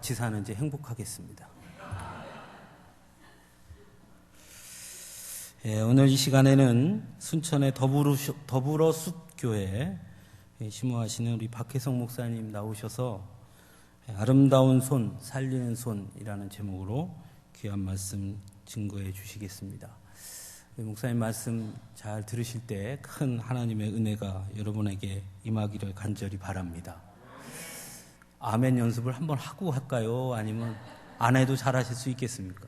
같이 사는지 행복하겠습니다. 오늘 이 시간에는 순천의 더불어숲교회 심호하시는 우리 박혜성 목사님 나오셔서 아름다운 손, 살리는 손이라는 제목으로 귀한 말씀 증거해 주시겠습니다. 목사님 말씀 잘 들으실 때 큰 하나님의 은혜가 여러분에게 임하기를 간절히 바랍니다. 아멘 연습을 한번 하고 할까요? 아니면 안 해도 잘하실 수 있겠습니까?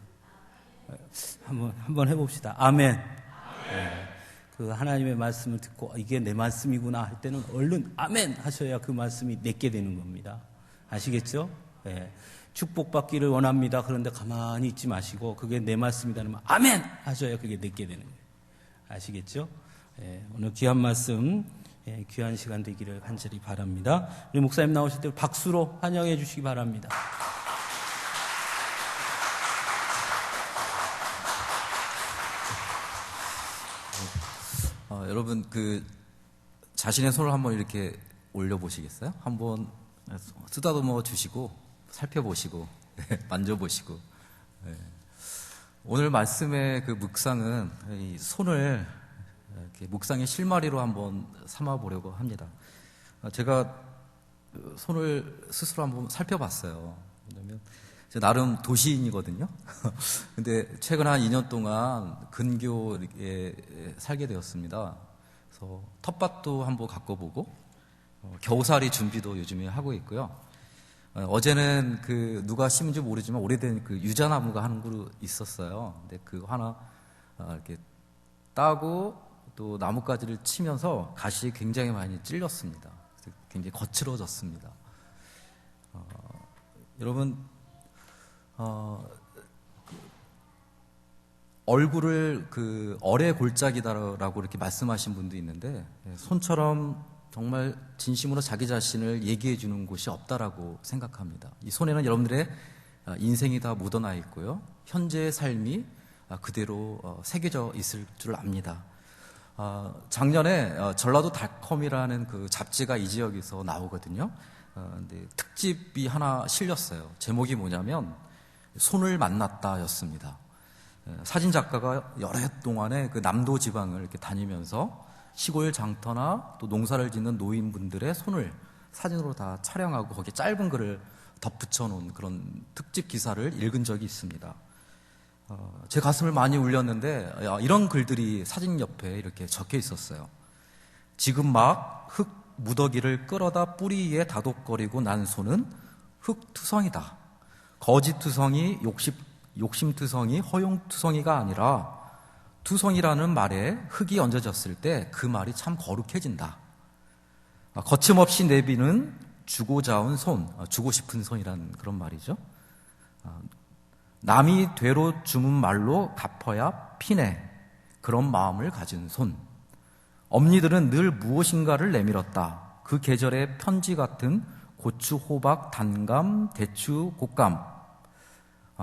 한번 해봅시다. 아멘. 네. 그 하나님의 말씀을 듣고 이게 내 말씀이구나 할 때는 얼른 아멘 하셔야 그 말씀이 내게 되는 겁니다. 아시겠죠? 네. 축복받기를 원합니다. 그런데 가만히 있지 마시고 그게 내 말씀이다면 아멘 하셔야 그게 내게 되는 거예요. 아시겠죠? 네. 오늘 귀한 말씀, 귀한 시간 되기를 간절히 바랍니다. 우리 목사님 나오실 때 박수로 환영해 주시기 바랍니다. 여러분 자신의 손을 한번 이렇게 올려보시겠어요? 한번 쓰다듬어 주시고 살펴보시고 만져보시고. 오늘 말씀의 그 묵상은 이 손을 이렇게 묵상의 실마리로 한번 삼아보려고 합니다. 제가 손을 스스로 한번 살펴봤어요. 왜냐면 나름 도시인이거든요. 근데 최근 한 2년 동안 근교에 살게 되었습니다. 그래서 텃밭도 한번 가꿔보고 겨우살이 준비도 요즘에 하고 있고요. 어제는 누가 심은지 모르지만 오래된 유자나무가 한 그루 있었어요. 근데 그거 하나 이렇게 따고 또 나뭇가지를 치면서 가시 굉장히 많이 찔렸습니다. 굉장히 거칠어졌습니다. 여러분 얼굴을 어레 골짜기다라고 이렇게 말씀하신 분도 있는데 손처럼 정말 진심으로 자기 자신을 얘기해 주는 곳이 없다라고 생각합니다. 이 손에는 여러분들의 인생이 다 묻어나 있고요. 현재의 삶이 그대로 새겨져 있을 줄 압니다. 작년에 전라도 달컴이라는 그 잡지가 이 지역에서 나오거든요. 근데 특집이 하나 실렸어요. 제목이 뭐냐면 손을 만났다 였습니다. 사진 작가가 여러 해 동안에 남도 지방을 이렇게 다니면서 시골 장터나 또 농사를 짓는 노인분들의 손을 사진으로 다 촬영하고 거기에 짧은 글을 덧붙여 놓은 그런 특집 기사를 읽은 적이 있습니다. 제 가슴을 많이 울렸는데 이런 글들이 사진 옆에 이렇게 적혀 있었어요. 지금 막 흙 무더기를 끌어다 뿌리 위에 다독거리고 난 손은 흙투성이다. 거짓투성이, 욕심투성이, 허용투성이가 아니라 투성이라는 말에 흙이 얹어졌을 때 그 말이 참 거룩해진다. 거침없이 내비는 주고자 온 손, 주고 싶은 손이라는 그런 말이죠. 남이 되로 주문 말로 갚아야 피네. 그런 마음을 가진 손. 엄니들은 늘 무엇인가를 내밀었다. 그 계절의 편지 같은 고추, 호박, 단감, 대추, 곶감.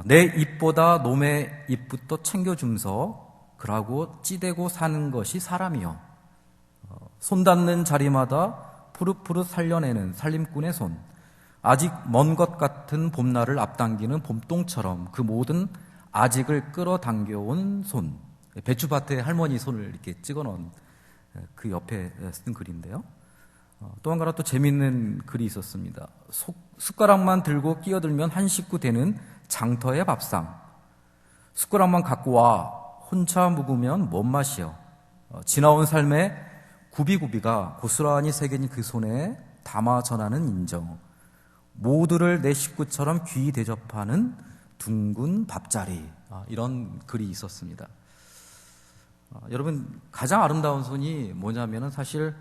내 입보다 놈의 입부터 챙겨줌서 그러고 찌대고 사는 것이 사람이요. 손 닿는 자리마다 푸릇푸릇 살려내는 살림꾼의 손. 아직 먼 것 같은 봄날을 앞당기는 봄동처럼 그 모든 아직을 끌어당겨온 손. 배추밭에 할머니 손을 이렇게 찍어놓은 그 옆에 쓴 글인데요. 또 한 가지 또 재밌는 글이 있었습니다. 숟가락만 들고 끼어들면 한 식구 되는 장터의 밥상. 숟가락만 갖고 와 혼자 묵으면 뭔 맛이여. 지나온 삶의 구비구비가 고스란히 새긴 그 손에 담아 전하는 인정. 모두를 내 식구처럼 귀히 대접하는 둥근 밥자리. 이런 글이 있었습니다. 여러분 가장 아름다운 손이 뭐냐면은 사실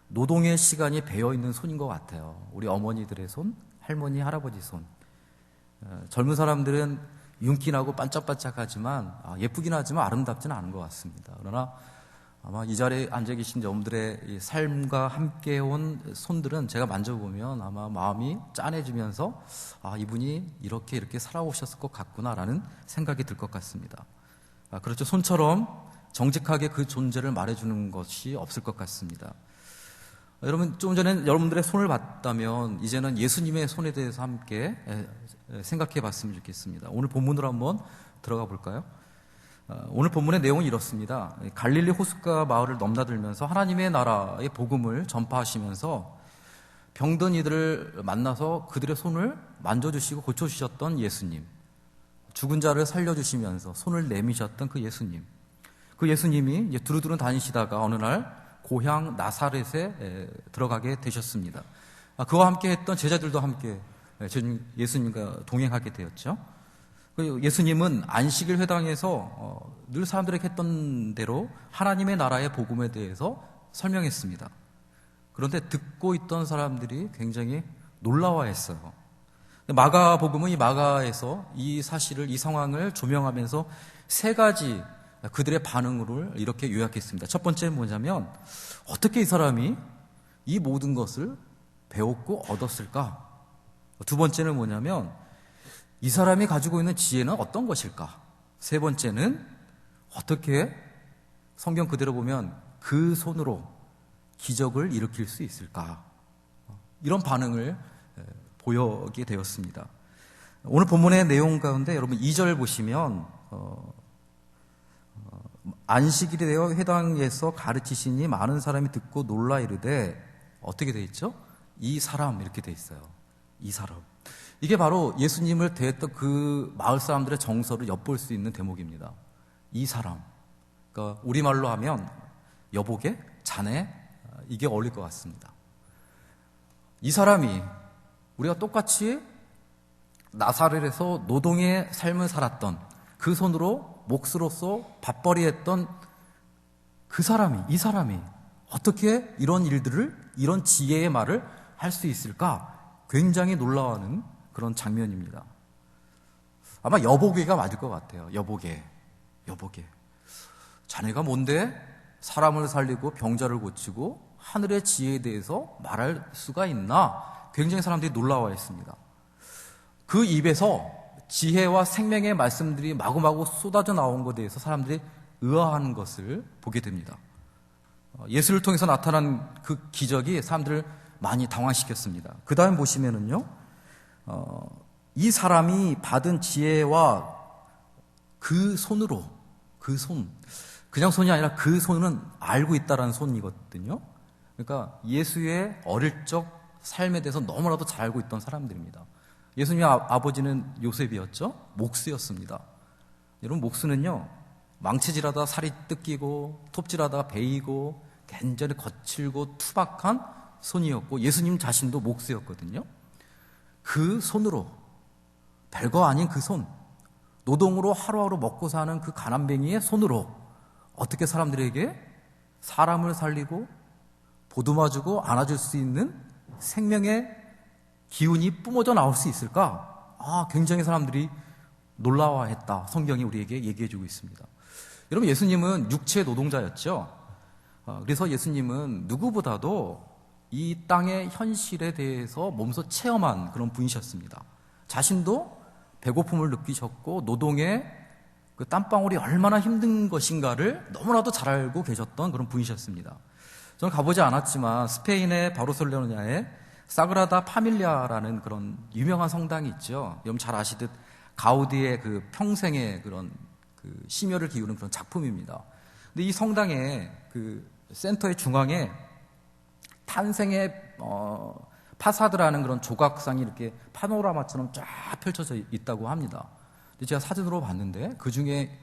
노동의 시간이 배어있는 손인 것 같아요. 우리 어머니들의 손, 할머니, 할아버지 손. 젊은 사람들은 윤기나고 반짝반짝하지만 예쁘긴 하지만 아름답지는 않은 것 같습니다. 그러나 아마 이 자리에 앉아 계신 여러분들의 이 삶과 함께 온 손들은 제가 만져보면 아마 마음이 짠해지면서 이분이 이렇게 살아오셨을 것 같구나라는 생각이 들 것 같습니다. 그렇죠. 손처럼 정직하게 그 존재를 말해주는 것이 없을 것 같습니다. 여러분, 좀 전에 여러분들의 손을 봤다면 이제는 예수님의 손에 대해서 함께 생각해 봤으면 좋겠습니다. 오늘 본문으로 한번 들어가 볼까요? 오늘 본문의 내용은 이렇습니다. 갈릴리 호숫가 마을을 넘나들면서 하나님의 나라의 복음을 전파하시면서 병든 이들을 만나서 그들의 손을 만져주시고 고쳐주셨던 예수님, 죽은 자를 살려주시면서 손을 내미셨던 그 예수님, 그 예수님이 이제 두루두루 다니시다가 어느 날 고향 나사렛에 들어가게 되셨습니다. 그와 함께 했던 제자들도 함께 예수님과 동행하게 되었죠. 예수님은 안식일 회당에서 늘 사람들에게 했던 대로 하나님의 나라의 복음에 대해서 설명했습니다. 그런데 듣고 있던 사람들이 굉장히 놀라워했어요. 마가복음은 이 마가에서 이 사실을, 이 상황을 조명하면서 세 가지 그들의 반응을 이렇게 요약했습니다. 첫 번째는 뭐냐면, 어떻게 이 사람이 이 모든 것을 배웠고 얻었을까? 두 번째는 뭐냐면, 이 사람이 가지고 있는 지혜는 어떤 것일까? 세 번째는 어떻게 성경 그대로 보면 그 손으로 기적을 일으킬 수 있을까? 이런 반응을 보이게 되었습니다. 오늘 본문의 내용 가운데 여러분 2절 보시면 안식일이 되어 회당에서 가르치시니 많은 사람이 듣고 놀라 이르되, 어떻게 돼 있죠? 이 사람, 이렇게 돼 있어요. 이 사람. 이게 바로 예수님을 대했던 그 마을 사람들의 정서를 엿볼 수 있는 대목입니다. 이 사람. 그러니까 우리말로 하면 여보게, 자네, 이게 어울릴 것 같습니다. 이 사람이 우리가 똑같이 나사렛에서 노동의 삶을 살았던, 그 손으로 몫으로서 밥벌이했던 그 사람이, 이 사람이 어떻게 이런 일들을, 이런 지혜의 말을 할 수 있을까? 굉장히 놀라워하는 그런 장면입니다. 아마 여보게가 맞을 것 같아요. 여보게. 자네가 뭔데 사람을 살리고 병자를 고치고 하늘의 지혜에 대해서 말할 수가 있나? 굉장히 사람들이 놀라워했습니다. 그 입에서 지혜와 생명의 말씀들이 마구마구 쏟아져 나온 것에 대해서 사람들이 의아한 것을 보게 됩니다. 예수를 통해서 나타난 그 기적이 사람들을 많이 당황시켰습니다. 그 다음 보시면은요, 이 사람이 받은 지혜와 그 손으로, 그 손, 그냥 손이 아니라 그 손은 알고 있다라는 손이거든요. 그러니까 예수의 어릴 적 삶에 대해서 너무나도 잘 알고 있던 사람들입니다. 예수님의 아버지는 요셉이었죠. 목수였습니다. 여러분, 목수는요, 망치질하다 살이 뜯기고 톱질하다 베이고 굉장히 거칠고 투박한 손이었고, 예수님 자신도 목수였거든요. 그 손으로, 별거 아닌 그 손, 노동으로 하루하루 먹고 사는 그 가난뱅이의 손으로 어떻게 사람들에게 사람을 살리고 보듬어주고 안아줄 수 있는 생명의 기운이 뿜어져 나올 수 있을까? 굉장히 사람들이 놀라워했다. 성경이 우리에게 얘기해주고 있습니다. 여러분, 예수님은 육체 노동자였죠. 그래서 예수님은 누구보다도 이 땅의 현실에 대해서 몸소 체험한 그런 분이셨습니다. 자신도 배고픔을 느끼셨고 노동의 그 땀방울이 얼마나 힘든 것인가를 너무나도 잘 알고 계셨던 그런 분이셨습니다. 저는 가보지 않았지만 스페인의 바르셀로나에 사그라다 파밀리아라는 그런 유명한 성당이 있죠. 여러분 잘 아시듯 가우디의 그 평생의 그런 그 심혈을 기울인 그런 작품입니다. 근데 이 성당의 그 센터의 중앙에 탄생의 파사드라는 그런 조각상이 이렇게 파노라마처럼 쫙 펼쳐져 있다고 합니다. 근데 제가 사진으로 봤는데 그 중에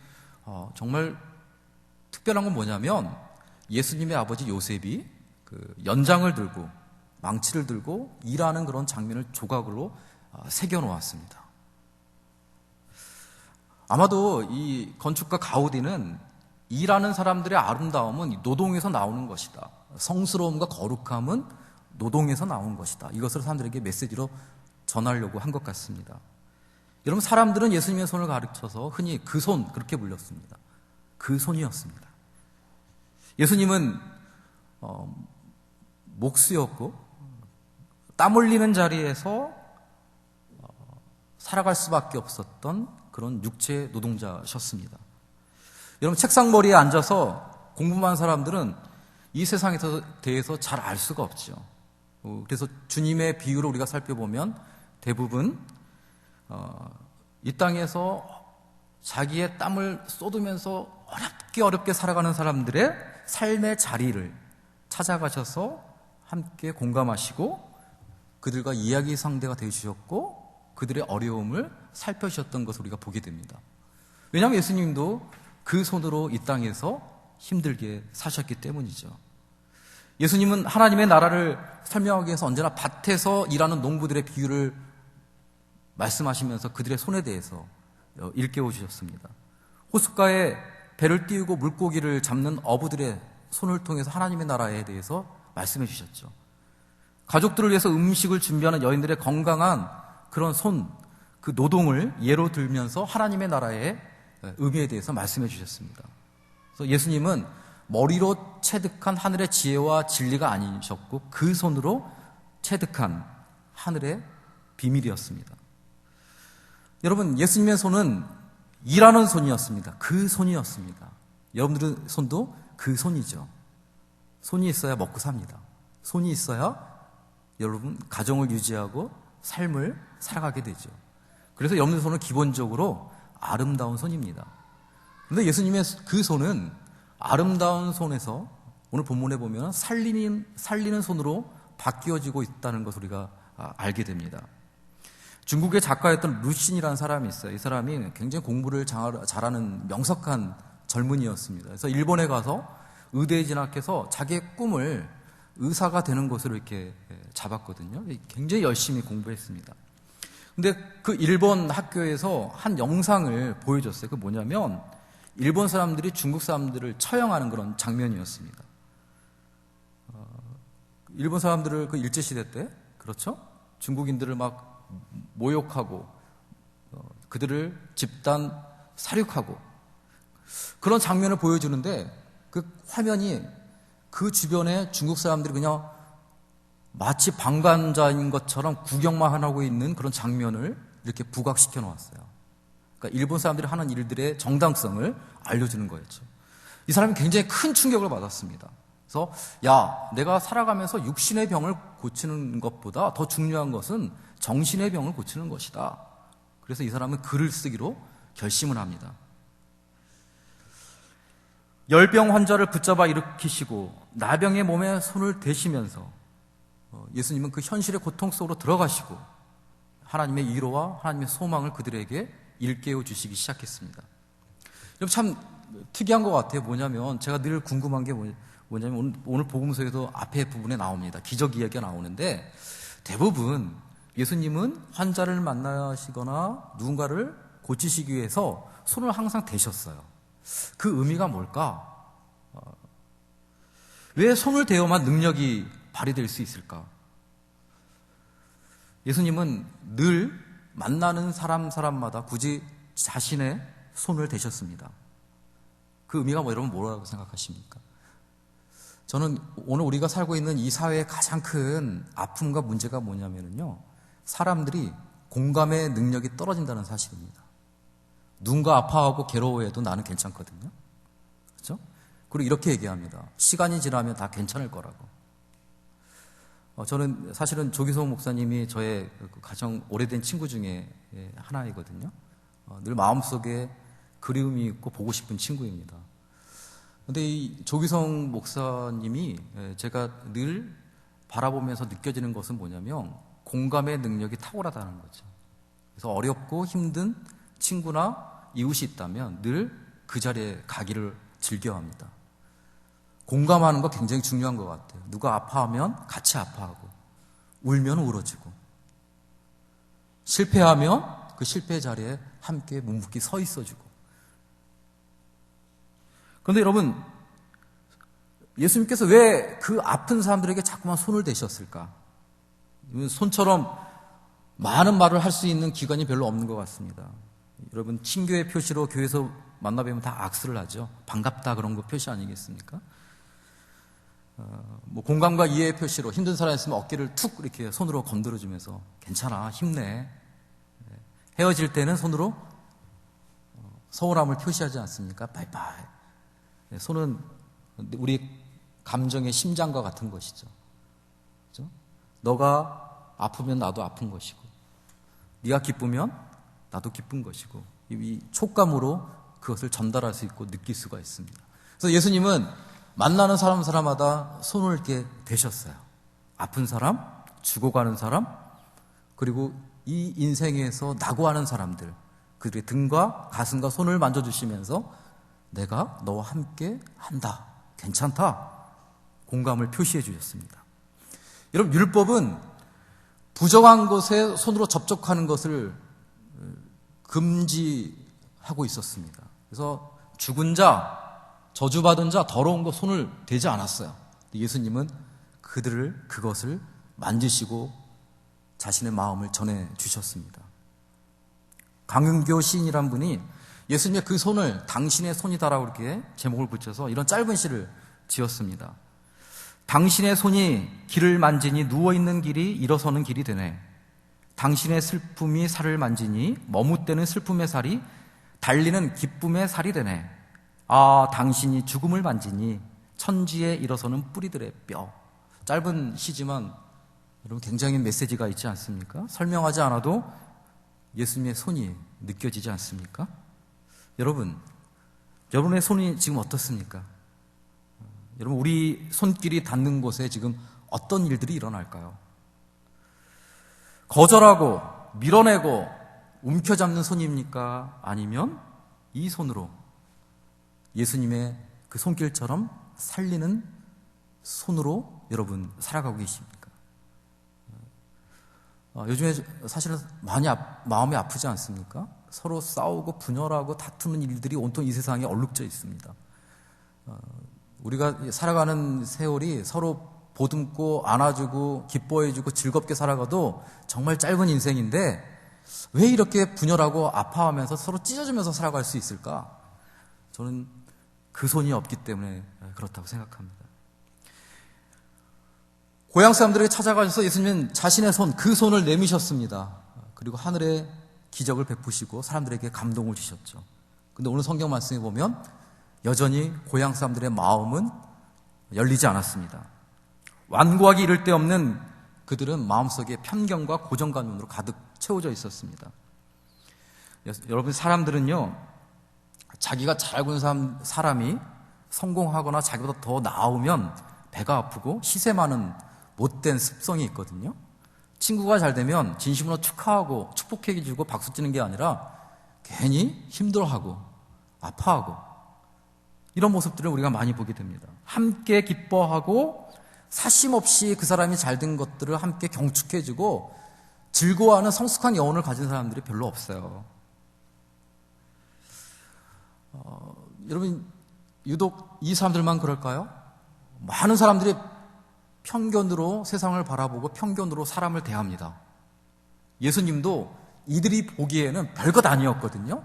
정말 특별한 건 뭐냐면 예수님의 아버지 요셉이 그 연장을 들고 망치를 들고 일하는 그런 장면을 조각으로 새겨 놓았습니다. 아마도 이 건축가 가우디는 일하는 사람들의 아름다움은 노동에서 나오는 것이다. 성스러움과 거룩함은 노동에서 나온 것이다. 이것을 사람들에게 메시지로 전하려고 한 것 같습니다. 여러분, 사람들은 예수님의 손을 가르쳐서 흔히 그 손, 그렇게 불렸습니다. 그 손이었습니다. 예수님은 목수였고 땀 흘리는 자리에서 살아갈 수밖에 없었던 그런 육체 노동자셨습니다. 여러분, 책상머리에 앉아서 공부만 사람들은 이 세상에 대해서 잘 알 수가 없죠. 그래서 주님의 비유를 우리가 살펴보면 대부분 이 땅에서 자기의 땀을 쏟으면서 어렵게 살아가는 사람들의 삶의 자리를 찾아가셔서 함께 공감하시고 그들과 이야기 상대가 되어주셨고 그들의 어려움을 살펴주셨던 것을 우리가 보게 됩니다. 왜냐하면 예수님도 그 손으로 이 땅에서 힘들게 사셨기 때문이죠. 예수님은 하나님의 나라를 설명하기 위해서 언제나 밭에서 일하는 농부들의 비유를 말씀하시면서 그들의 손에 대해서 일깨워 주셨습니다. 호숫가에 배를 띄우고 물고기를 잡는 어부들의 손을 통해서 하나님의 나라에 대해서 말씀해 주셨죠. 가족들을 위해서 음식을 준비하는 여인들의 건강한 그런 손, 그 노동을 예로 들면서 하나님의 나라의 의미에 대해서 말씀해 주셨습니다. 그래서 예수님은 머리로 체득한 하늘의 지혜와 진리가 아니셨고 그 손으로 체득한 하늘의 비밀이었습니다. 여러분, 예수님의 손은 일하는 손이었습니다. 그 손이었습니다. 여러분들의 손도 그 손이죠. 손이 있어야 먹고 삽니다. 손이 있어야 여러분 가정을 유지하고 삶을 살아가게 되죠. 그래서 여러분의 손은 기본적으로 아름다운 손입니다. 그런데 예수님의 그 손은 아름다운 손에서 오늘 본문에 보면 살리는 손으로 바뀌어지고 있다는 것을 우리가 알게 됩니다. 중국의 작가였던 루신이라는 사람이 있어요. 이 사람이 굉장히 공부를 잘하는 명석한 젊은이였습니다. 그래서 일본에 가서 의대에 진학해서 자기의 꿈을 의사가 되는 것으로 이렇게 잡았거든요. 굉장히 열심히 공부했습니다. 근데 그 일본 학교에서 한 영상을 보여줬어요. 그 뭐냐면 일본 사람들이 중국 사람들을 처형하는 그런 장면이었습니다. 일본 사람들을 그 일제시대 때, 그렇죠? 중국인들을 막 모욕하고 그들을 집단 살육하고 그런 장면을 보여주는데 그 화면이 그 주변에 중국 사람들이 그냥 마치 방관자인 것처럼 구경만 하고 있는 그런 장면을 이렇게 부각시켜 놓았어요. 그러니까 일본 사람들이 하는 일들의 정당성을 알려주는 거였죠. 이 사람이 굉장히 큰 충격을 받았습니다. 그래서 내가 살아가면서 육신의 병을 고치는 것보다 더 중요한 것은 정신의 병을 고치는 것이다. 그래서 이 사람은 글을 쓰기로 결심을 합니다. 열병 환자를 붙잡아 일으키시고 나병의 몸에 손을 대시면서 예수님은 그 현실의 고통 속으로 들어가시고 하나님의 위로와 하나님의 소망을 그들에게 일깨워 주시기 시작했습니다. 여러분 참 특이한 것 같아요. 뭐냐면 제가 늘 궁금한 게 뭐냐면 오늘 복음서에도 앞에 부분에 나옵니다. 기적 이야기가 나오는데 대부분 예수님은 환자를 만나시거나 누군가를 고치시기 위해서 손을 항상 대셨어요. 그 의미가 뭘까? 왜 손을 대어만 능력이 발휘될 수 있을까? 예수님은 늘 만나는 사람마다 굳이 자신의 손을 대셨습니다. 그 의미가 여러분 뭐라고 생각하십니까? 저는 오늘 우리가 살고 있는 이 사회의 가장 큰 아픔과 문제가 뭐냐면요. 사람들이 공감의 능력이 떨어진다는 사실입니다. 누군가 아파하고 괴로워해도 나는 괜찮거든요. 그렇죠? 그리고 이렇게 얘기합니다. 시간이 지나면 다 괜찮을 거라고. 저는 사실은 조기성 목사님이 저의 가장 오래된 친구 중에 하나이거든요. 늘 마음속에 그리움이 있고 보고 싶은 친구입니다. 그런데 이 조기성 목사님이 제가 늘 바라보면서 느껴지는 것은 뭐냐면 공감의 능력이 탁월하다는 거죠. 그래서 어렵고 힘든 친구나 이웃이 있다면 늘 그 자리에 가기를 즐겨합니다. 공감하는 거 굉장히 중요한 것 같아요. 누가 아파하면 같이 아파하고 울면 울어주고 실패하면 그 실패 자리에 함께 묵묵히 서 있어주고. 그런데 여러분 예수님께서 왜 그 아픈 사람들에게 자꾸만 손을 대셨을까? 손처럼 많은 말을 할 수 있는 기관이 별로 없는 것 같습니다. 여러분 친교의 표시로 교회에서 만나뵈면 다 악수를 하죠. 반갑다 그런 거 표시 아니겠습니까? 공감과 이해의 표시로 힘든 사람이 있으면 어깨를 툭 이렇게 손으로 건드려주면서 괜찮아 힘내. 헤어질 때는 손으로 서운함을 표시하지 않습니까? 바이바이. 손은 우리 감정의 심장과 같은 것이죠. 그렇죠? 너가 아프면 나도 아픈 것이고, 네가 기쁘면 나도 기쁜 것이고, 이 촉감으로 그것을 전달할 수 있고 느낄 수가 있습니다. 그래서 예수님은 만나는 사람마다 손을 이렇게 대셨어요. 아픈 사람, 죽어가는 사람, 그리고 이 인생에서 낙오하는 사람들, 그들의 등과 가슴과 손을 만져주시면서 내가 너와 함께 한다, 괜찮다, 공감을 표시해 주셨습니다. 여러분, 율법은 부정한 것에 손으로 접촉하는 것을 금지하고 있었습니다. 그래서 죽은 자, 저주받은 자, 더러운 것 손을 대지 않았어요. 예수님은 그것을 만지시고 자신의 마음을 전해 주셨습니다. 강윤교 시인이란 분이 예수님의 그 손을 당신의 손이다라고 이렇게 제목을 붙여서 이런 짧은 시를 지었습니다. 당신의 손이 길을 만지니 누워있는 길이 일어서는 길이 되네. 당신의 슬픔이 살을 만지니 머뭇대는 슬픔의 살이 달리는 기쁨의 살이 되네. 아, 당신이 죽음을 만지니 천지에 일어서는 뿌리들의 뼈. 짧은 시지만 여러분 굉장히 메시지가 있지 않습니까? 설명하지 않아도 예수님의 손이 느껴지지 않습니까? 여러분의 손이 지금 어떻습니까? 여러분, 우리 손길이 닿는 곳에 지금 어떤 일들이 일어날까요? 거절하고 밀어내고 움켜잡는 손입니까? 아니면 이 손으로 예수님의 그 손길처럼 살리는 손으로 여러분 살아가고 계십니까? 요즘에 사실은 많이 마음이 아프지 않습니까? 서로 싸우고 분열하고 다투는 일들이 온통 이 세상에 얼룩져 있습니다. 우리가 살아가는 세월이 서로 보듬고 안아주고 기뻐해주고 즐겁게 살아가도 정말 짧은 인생인데 왜 이렇게 분열하고 아파하면서 서로 찢어지면서 살아갈 수 있을까? 저는 그 손이 없기 때문에 그렇다고 생각합니다. 고향 사람들에게 찾아가셔서 예수님은 자신의 손, 그 손을 내미셨습니다. 그리고 하늘의 기적을 베푸시고 사람들에게 감동을 주셨죠. 근데 오늘 성경 말씀에 보면 여전히 고향 사람들의 마음은 열리지 않았습니다. 완고하기 이를 데 없는 그들은 마음속에 편견과 고정관념으로 가득 채워져 있었습니다. 여러분, 사람들은요, 자기가 잘 알고 있는 사람이 성공하거나 자기보다 더 나으면 배가 아프고 시세 많은 못된 습성이 있거든요. 친구가 잘 되면 진심으로 축하하고 축복해주고 박수 치는 게 아니라 괜히 힘들어하고 아파하고 이런 모습들을 우리가 많이 보게 됩니다. 함께 기뻐하고 사심없이 그 사람이 잘된 것들을 함께 경축해주고 즐거워하는 성숙한 영혼을 가진 사람들이 별로 없어요. 여러분, 유독 이 사람들만 그럴까요? 많은 사람들이 편견으로 세상을 바라보고 편견으로 사람을 대합니다. 예수님도 이들이 보기에는 별것 아니었거든요.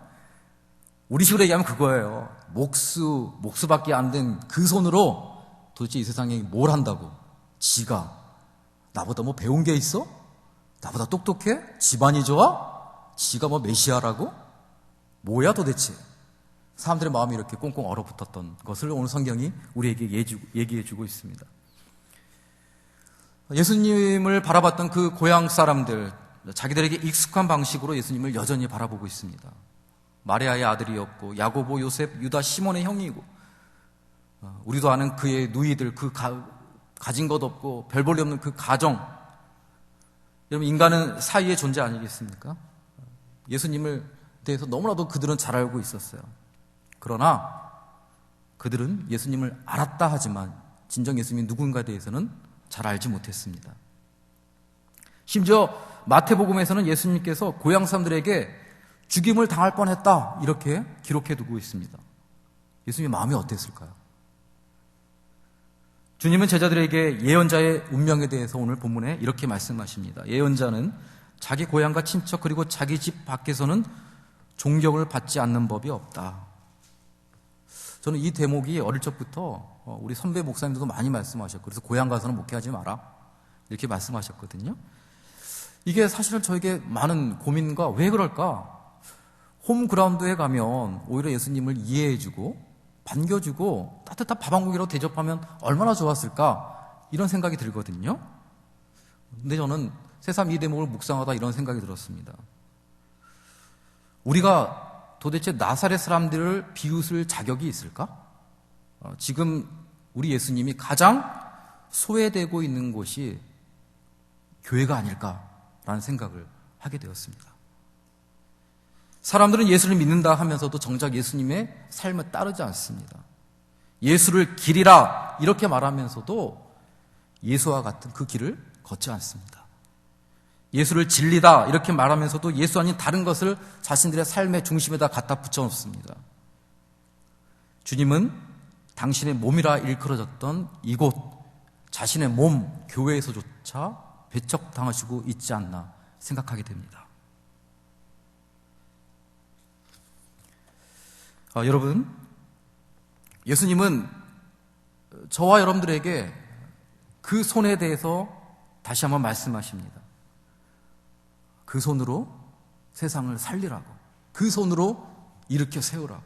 우리 식으로 얘기하면 그거예요. 목수밖에 안 된 그 손으로 도대체 이 세상에 뭘 한다고? 지가 나보다 뭐 배운 게 있어? 나보다 똑똑해? 집안이 좋아? 지가 뭐 메시아라고? 뭐야 도대체? 사람들의 마음이 이렇게 꽁꽁 얼어붙었던 것을 오늘 성경이 우리에게 얘기해주고 있습니다. 예수님을 바라봤던 그 고향 사람들, 자기들에게 익숙한 방식으로 예수님을 여전히 바라보고 있습니다. 마리아의 아들이었고 야고보, 요셉, 유다, 시몬의 형이고 우리도 아는 그의 누이들, 가진 것 없고 별 볼일 없는 그 가정. 여러분, 인간은 사이의 존재 아니겠습니까? 예수님을 대해서 너무나도 그들은 잘 알고 있었어요. 그러나 그들은 예수님을 알았다 하지만 진정 예수님이 누군가에 대해서는 잘 알지 못했습니다. 심지어 마태복음에서는 예수님께서 고향 사람들에게 죽임을 당할 뻔했다 이렇게 기록해두고 있습니다. 예수님의 마음이 어땠을까요? 주님은 제자들에게 예언자의 운명에 대해서 오늘 본문에 이렇게 말씀하십니다. 예언자는 자기 고향과 친척 그리고 자기 집 밖에서는 존경을 받지 않는 법이 없다. 저는 이 대목이 어릴 적부터 우리 선배 목사님들도 많이 말씀하셨고, 그래서 고향 가서는 목회하지 마라 이렇게 말씀하셨거든요. 이게 사실은 저에게 많은 고민과 왜 그럴까? 홈그라운드에 가면 오히려 예수님을 이해해주고 반겨주고 따뜻한 밥 한 공기로 대접하면 얼마나 좋았을까, 이런 생각이 들거든요. 근데 저는 새삼 이 대목을 묵상하다 이런 생각이 들었습니다. 우리가 도대체 나사렛 사람들을 비웃을 자격이 있을까? 지금 우리 예수님이 가장 소외되고 있는 곳이 교회가 아닐까라는 생각을 하게 되었습니다. 사람들은 예수를 믿는다 하면서도 정작 예수님의 삶을 따르지 않습니다. 예수를 길이라 이렇게 말하면서도 예수와 같은 그 길을 걷지 않습니다. 예수를 진리다 이렇게 말하면서도 예수 아닌 다른 것을 자신들의 삶의 중심에다 갖다 붙여놓습니다. 주님은 당신의 몸이라 일컬어졌던 이곳, 자신의 몸, 교회에서조차 배척당하시고 있지 않나 생각하게 됩니다. 여러분, 예수님은 저와 여러분들에게 그 손에 대해서 다시 한번 말씀하십니다. 그 손으로 세상을 살리라고, 그 손으로 일으켜 세우라고,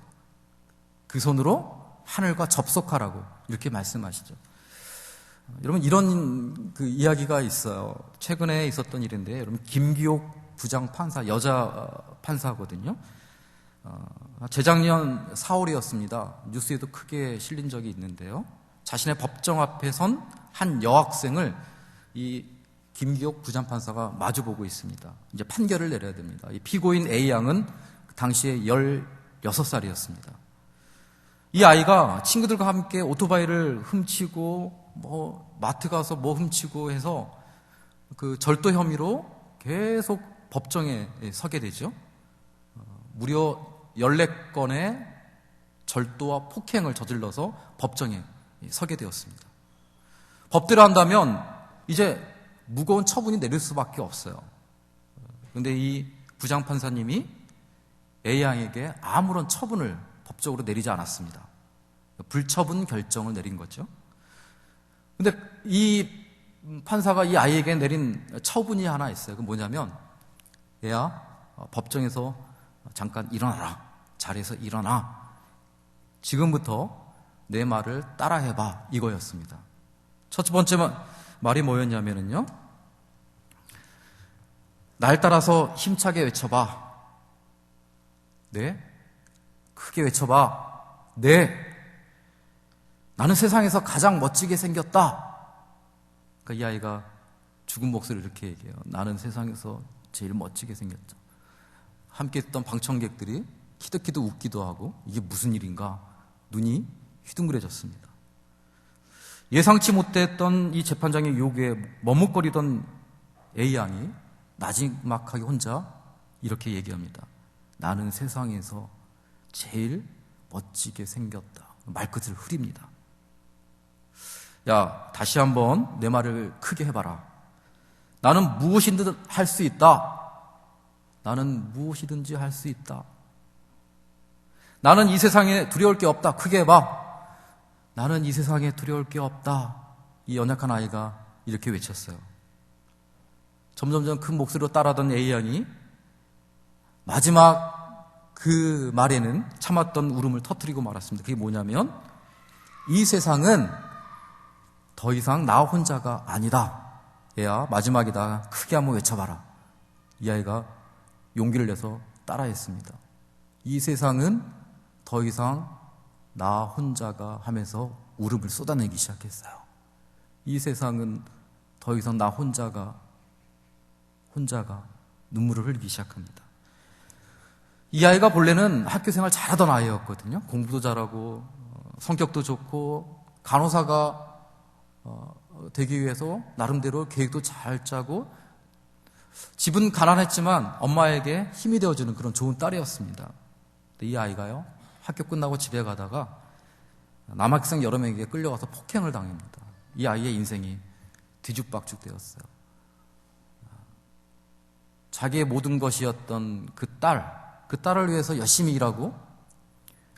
그 손으로 하늘과 접속하라고 이렇게 말씀하시죠. 여러분, 이런 그 이야기가 있어요. 최근에 있었던 일인데, 여러분, 김기옥 부장판사, 여자 판사거든요. 재작년 4월이었습니다. 뉴스에도 크게 실린 적이 있는데요. 자신의 법정 앞에 선 한 여학생을 이 김기옥 부장판사가 마주보고 있습니다. 이제 판결을 내려야 됩니다. 이 피고인 A양은 당시에 16살이었습니다. 이 아이가 친구들과 함께 오토바이를 훔치고 마트 가서 훔치고 해서 그 절도 혐의로 계속 법정에 서게 되죠. 무려 14건의 절도와 폭행을 저질러서 법정에 서게 되었습니다. 법대로 한다면 이제 무거운 처분이 내릴 수밖에 없어요. 그런데 이 부장판사님이 A양에게 아무런 처분을 법적으로 내리지 않았습니다. 불처분 결정을 내린 거죠. 그런데 이 판사가 이 아이에게 내린 처분이 하나 있어요. 그 뭐냐면, 얘야, 법정에서 잠깐 일어나라. 자리에서 일어나. 지금부터 내 말을 따라해봐. 이거였습니다. 첫 번째 말이 뭐였냐면요, 날 따라서 힘차게 외쳐봐. 네? 크게 외쳐봐. 네. 나는 세상에서 가장 멋지게 생겼다. 그러니까 이 아이가 죽은 목소리로 이렇게 얘기해요. 나는 세상에서 제일 멋지게 생겼죠. 함께 있던 방청객들이 키득키득 웃기도 하고, 이게 무슨 일인가, 눈이 휘둥그레졌습니다. 예상치 못했던 이 재판장의 요구에 머뭇거리던 A양이 나지막하게 혼자 이렇게 얘기합니다. 나는 세상에서 제일 멋지게 생겼다. 말끝을 흐립니다. 야, 다시 한번 내 말을 크게 해봐라. 나는 무엇이든 할 수 있다. 나는 무엇이든지 할 수 있다. 나는 이 세상에 두려울 게 없다. 크게 해봐. 나는 이 세상에 두려울 게 없다. 이 연약한 아이가 이렇게 외쳤어요. 점점점 큰 목소리로 따라하던 A양이 마지막 그 말에는 참았던 울음을 터뜨리고 말았습니다. 그게 뭐냐면, 이 세상은 더 이상 나 혼자가 아니다. 얘야, 마지막이다. 크게 한번 외쳐봐라. 이 아이가 용기를 내서 따라했습니다. 이 세상은 더 이상 나 혼자가 하면서 울음을 쏟아내기 시작했어요. 이 세상은 더 이상 나 혼자가 눈물을 흘리기 시작합니다. 이 아이가 본래는 학교 생활 잘하던 아이였거든요. 공부도 잘하고 성격도 좋고 간호사가 되기 위해서 나름대로 계획도 잘 짜고, 집은 가난했지만 엄마에게 힘이 되어주는 그런 좋은 딸이었습니다. 근데 이 아이가요, 학교 끝나고 집에 가다가 남학생 여러 명에게 끌려가서 폭행을 당합니다. 이 아이의 인생이 뒤죽박죽 되었어요. 자기의 모든 것이었던 그 딸을 위해서 열심히 일하고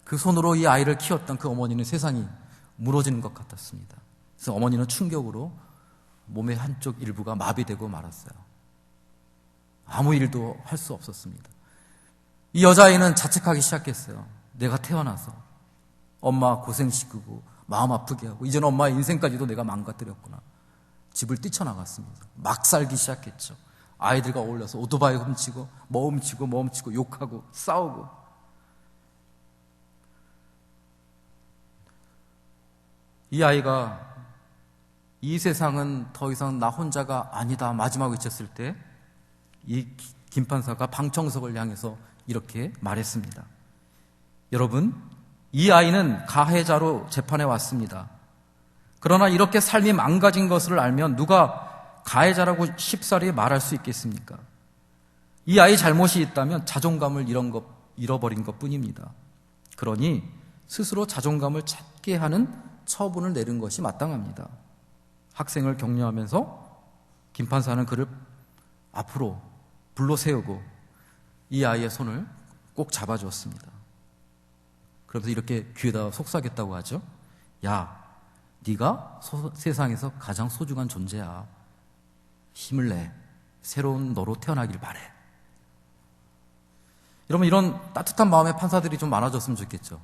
그 손으로 이 아이를 키웠던 그 어머니는 세상이 무너지는 것 같았습니다. 그래서 어머니는 충격으로 몸의 한쪽 일부가 마비되고 말았어요. 아무 일도 할 수 없었습니다. 이 여자아이는 자책하기 시작했어요. 내가 태어나서 엄마 고생시키고 마음 아프게 하고 이제는 엄마의 인생까지도 내가 망가뜨렸구나. 집을 뛰쳐나갔습니다. 막 살기 시작했죠. 아이들과 어울려서 오토바이 훔치고 뭐 훔치고 욕하고 싸우고. 이 아이가 이 세상은 더 이상 나 혼자가 아니다 마지막 외쳤을 때 이 김판사가 방청석을 향해서 이렇게 말했습니다. 여러분, 이 아이는 가해자로 재판에 왔습니다. 그러나 이렇게 삶이 망가진 것을 알면 누가 가해자라고 쉽사리 말할 수 있겠습니까? 이 아이 잘못이 있다면 자존감을 잃어버린 것 뿐입니다. 그러니 스스로 자존감을 찾게 하는 처분을 내린 것이 마땅합니다. 학생을 격려하면서 김판사는 그를 앞으로 불러 세우고 이 아이의 손을 꼭 잡아주었습니다. 그러면서 이렇게 귀에다 속삭였다고 하죠. 야, 네가 세상에서 가장 소중한 존재야. 힘을 내. 새로운 너로 태어나길 바래. 여러분, 이런 따뜻한 마음의 판사들이 좀 많아졌으면 좋겠죠.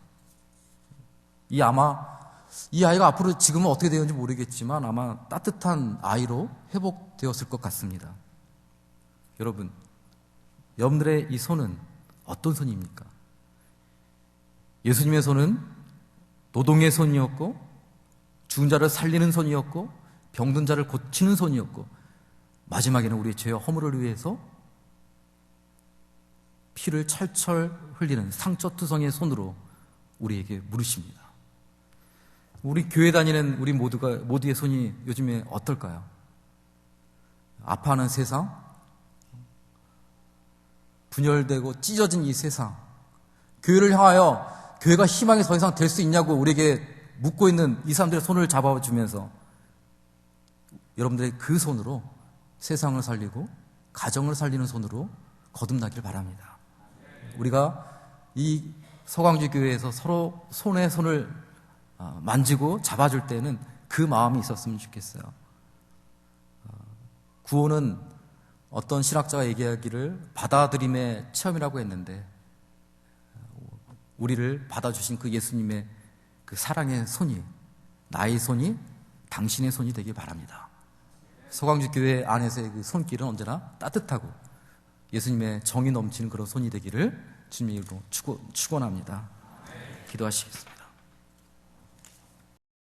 이 아이가 앞으로 지금은 어떻게 되는지 모르겠지만 아마 따뜻한 아이로 회복되었을 것 같습니다. 여러분, 여러분들의 이 손은 어떤 손입니까? 예수님의 손은 노동의 손이었고, 죽은 자를 살리는 손이었고, 병든 자를 고치는 손이었고, 마지막에는 우리의 죄와 허물을 위해서 피를 철철 흘리는 상처투성이의 손으로 우리에게 물으십니다. 우리 교회 다니는 우리 모두의 손이 요즘에 어떨까요? 아파하는 세상, 분열되고 찢어진 이 세상, 교회를 향하여 교회가 희망이 더 이상 될 수 있냐고 우리에게 묻고 있는 이 사람들의 손을 잡아주면서 여러분들의 그 손으로 세상을 살리고 가정을 살리는 손으로 거듭나길 바랍니다. 우리가 이 서광주 교회에서 서로 손에 손을 만지고 잡아줄 때는 그 마음이 있었으면 좋겠어요. 구원은 어떤 신학자가 얘기하기를 받아들임의 체험이라고 했는데 우리를 받아주신 그 예수님의 그 사랑의 손이 나의 손이 당신의 손이 되길 바랍니다. 서광주 교회 안에서의 그 손길은 언제나 따뜻하고 예수님의 정이 넘치는 그런 손이 되기를 주님의 이름으로 축원합니다. 기도하시겠습니다.